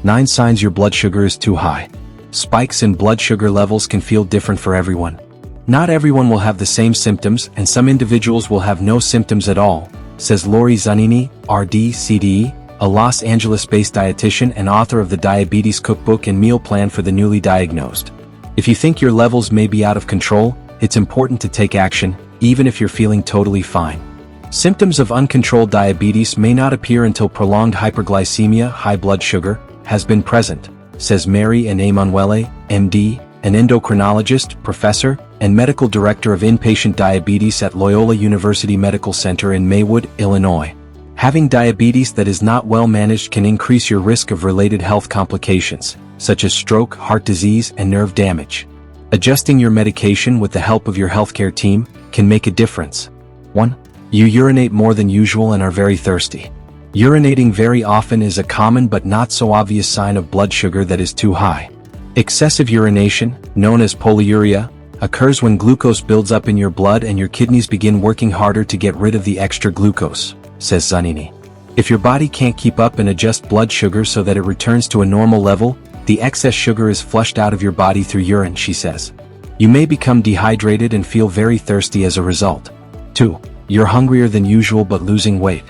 9 signs your blood sugar is too high. Spikes in blood sugar levels can feel different for everyone. Not everyone will have the same symptoms, and some individuals will have no symptoms at all, says Lori Zanini, RD, CDE, a Los Angeles-based dietitian and author of the Diabetes Cookbook and Meal Plan for the Newly Diagnosed. If you think your levels may be out of control, it's important to take action, even if you're feeling totally fine. Symptoms of uncontrolled diabetes may not appear until prolonged hyperglycemia, high blood sugar, has been present, says Mary and Emanuele, MD, an endocrinologist, professor, and medical director of inpatient diabetes at Loyola University Medical Center in Maywood, Illinois. Having diabetes that is not well managed can increase your risk of related health complications, such as stroke, heart disease, and nerve damage. Adjusting your medication with the help of your healthcare team can make a difference. 1. You urinate more than usual and are very thirsty. Urinating very often is a common but not so obvious sign of blood sugar that is too high. Excessive urination, known as polyuria, occurs when glucose builds up in your blood and your kidneys begin working harder to get rid of the extra glucose, says Zanini. If your body can't keep up and adjust blood sugar so that it returns to a normal level, the excess sugar is flushed out of your body through urine, she says. You may become dehydrated and feel very thirsty as a result. 2. You're hungrier than usual but losing weight.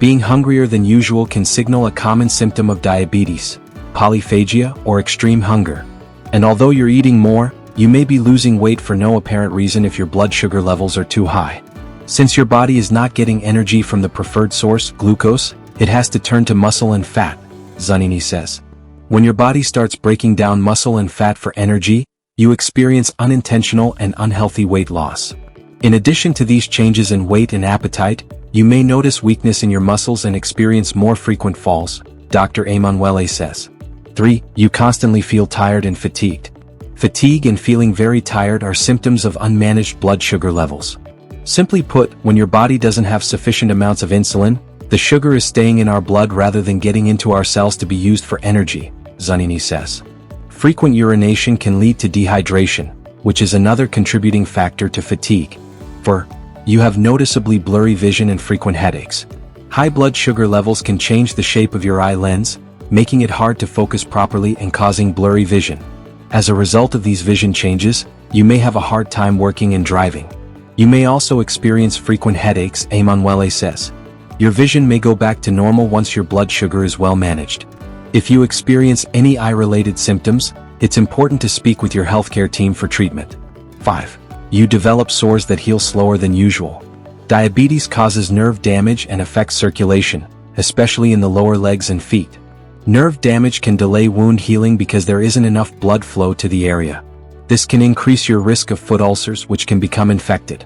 Being hungrier than usual can signal a common symptom of diabetes, polyphagia, or extreme hunger. And although you're eating more, you may be losing weight for no apparent reason if your blood sugar levels are too high. Since your body is not getting energy from the preferred source, glucose, it has to turn to muscle and fat, Zanini says. When your body starts breaking down muscle and fat for energy, you experience unintentional and unhealthy weight loss. In addition to these changes in weight and appetite, you may notice weakness in your muscles and experience more frequent falls, Dr. Emanuele says. 3. You constantly feel tired and fatigued. Fatigue and feeling very tired are symptoms of unmanaged blood sugar levels. Simply put, when your body doesn't have sufficient amounts of insulin, the sugar is staying in our blood rather than getting into our cells to be used for energy, Zanini says. Frequent urination can lead to dehydration, which is another contributing factor to fatigue. 4. You have noticeably blurry vision and frequent headaches. High blood sugar levels can change the shape of your eye lens, making it hard to focus properly and causing blurry vision. As a result of these vision changes, you may have a hard time working and driving. You may also experience frequent headaches, Emanuele says. Your vision may go back to normal once your blood sugar is well managed. If you experience any eye-related symptoms, it's important to speak with your healthcare team for treatment. 5. You develop sores that heal slower than usual. Diabetes causes nerve damage and affects circulation, especially in the lower legs and feet. Nerve damage can delay wound healing because there isn't enough blood flow to the area. This can increase your risk of foot ulcers, which can become infected.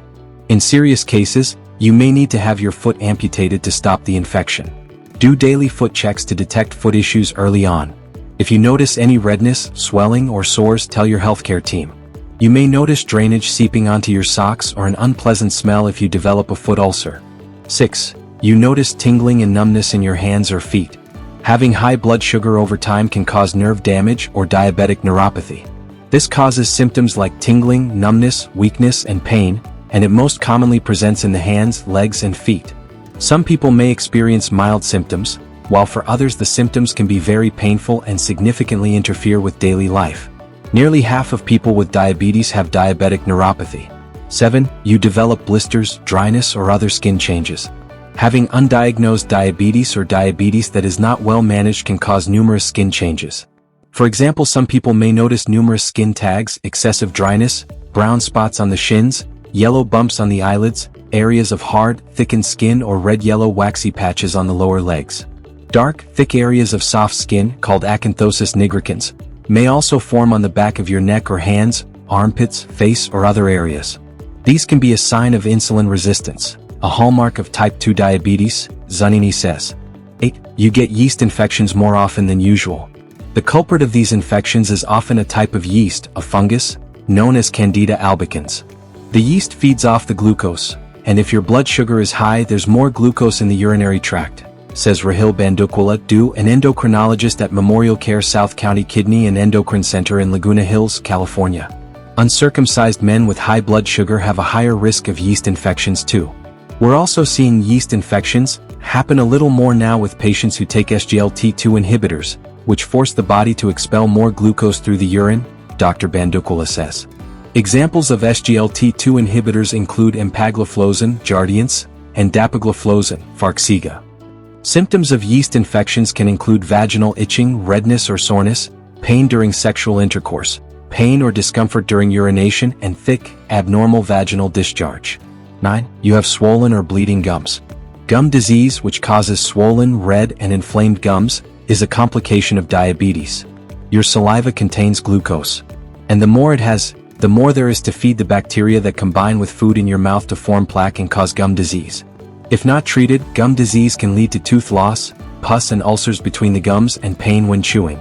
In serious cases, you may need to have your foot amputated to stop the infection. Do daily foot checks to detect foot issues early on. If you notice any redness, swelling, or sores, tell your healthcare team. You may notice drainage seeping onto your socks or an unpleasant smell if you develop a foot ulcer. 6. You notice tingling and numbness in your hands or feet. Having high blood sugar over time can cause nerve damage or diabetic neuropathy. This causes symptoms like tingling, numbness, weakness, and pain, and it most commonly presents in the hands, legs, and feet. Some people may experience mild symptoms, while for others the symptoms can be very painful and significantly interfere with daily life. Nearly half of people with diabetes have diabetic neuropathy. 7. You develop blisters, dryness, or other skin changes. Having undiagnosed diabetes or diabetes that is not well managed can cause numerous skin changes. For example, some people may notice numerous skin tags, excessive dryness, brown spots on the shins, yellow bumps on the eyelids, areas of hard, thickened skin, or red-yellow waxy patches on the lower legs. Dark, thick areas of soft skin, called acanthosis nigricans, may also form on the back of your neck or hands, armpits, face, or other areas. These can be a sign of insulin resistance, a hallmark of type 2 diabetes, Zanini says. 8. You get yeast infections more often than usual. The culprit of these infections is often a type of yeast, a fungus, known as Candida albicans. The yeast feeds off the glucose, and if your blood sugar is high, there's more glucose in the urinary tract, says Rahil Bandukwala, an endocrinologist at Memorial Care South County Kidney and Endocrine Center in Laguna Hills, California. Uncircumcised men with high blood sugar have a higher risk of yeast infections too. We're also seeing yeast infections happen a little more now with patients who take SGLT2 inhibitors, which force the body to expel more glucose through the urine, Dr. Bandukula says. Examples of SGLT2 inhibitors include empagliflozin, Jardiance, and dapagliflozin, Farxiga. Symptoms of yeast infections can include vaginal itching, redness or soreness, pain during sexual intercourse, pain or discomfort during urination, and thick, abnormal vaginal discharge. 9. You have swollen or bleeding gums. Gum disease, which causes swollen, red, and inflamed gums, is a complication of diabetes. Your saliva contains glucose. And the more it has, the more there is to feed the bacteria that combine with food in your mouth to form plaque and cause gum disease. If not treated, gum disease can lead to tooth loss, pus and ulcers between the gums, and pain when chewing.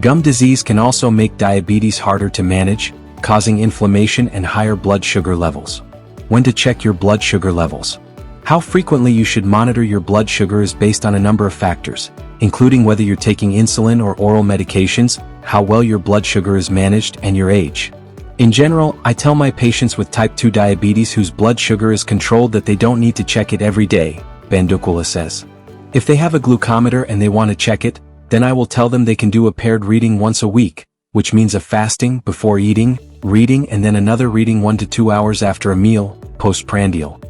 Gum disease can also make diabetes harder to manage, causing inflammation and higher blood sugar levels. When to check your blood sugar levels. How frequently you should monitor your blood sugar is based on a number of factors, including whether you're taking insulin or oral medications, how well your blood sugar is managed, and your age. In general, I tell my patients with type 2 diabetes whose blood sugar is controlled that they don't need to check it every day, Bandukula says. If they have a glucometer and they want to check it, then I will tell them they can do a paired reading once a week, which means a fasting, before eating, reading, and then another reading 1 to 2 hours after a meal, postprandial.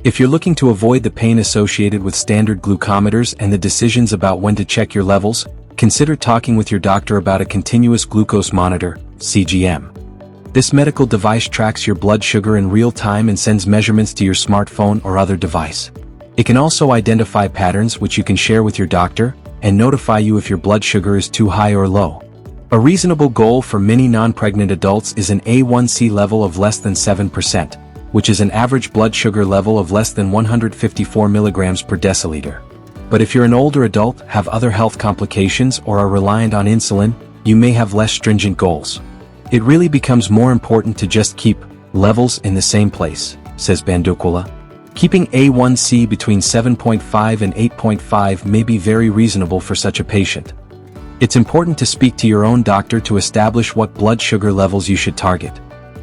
If you're looking to avoid the pain associated with standard glucometers and the decisions about when to check your levels, consider talking with your doctor about a continuous glucose monitor, CGM. This medical device tracks your blood sugar in real time and sends measurements to your smartphone or other device. It can also identify patterns which you can share with your doctor, and notify you if your blood sugar is too high or low. A reasonable goal for many non-pregnant adults is an A1C level of less than 7%, which is an average blood sugar level of less than 154 milligrams per deciliter. But if you're an older adult, have other health complications, or are reliant on insulin, you may have less stringent goals. It really becomes more important to just keep levels in the same place, says Bandukula. Keeping A1C between 7.5 and 8.5 may be very reasonable for such a patient. It's important to speak to your own doctor to establish what blood sugar levels you should target.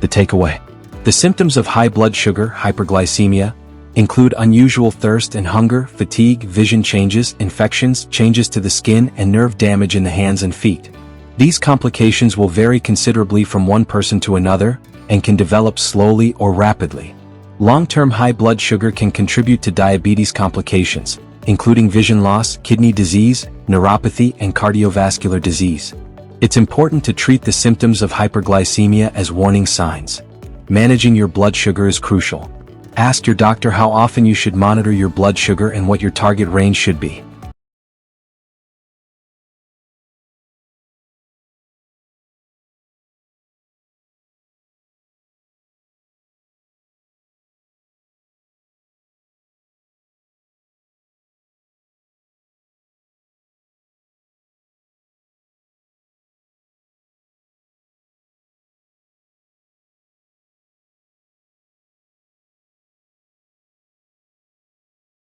The takeaway. The symptoms of high blood sugar, hyperglycemia, include unusual thirst and hunger, fatigue, vision changes, infections, changes to the skin, and nerve damage in the hands and feet. These complications will vary considerably from one person to another, and can develop slowly or rapidly. Long-term high blood sugar can contribute to diabetes complications, including vision loss, kidney disease, neuropathy, and cardiovascular disease. It's important to treat the symptoms of hyperglycemia as warning signs. Managing your blood sugar is crucial. Ask your doctor how often you should monitor your blood sugar and what your target range should be.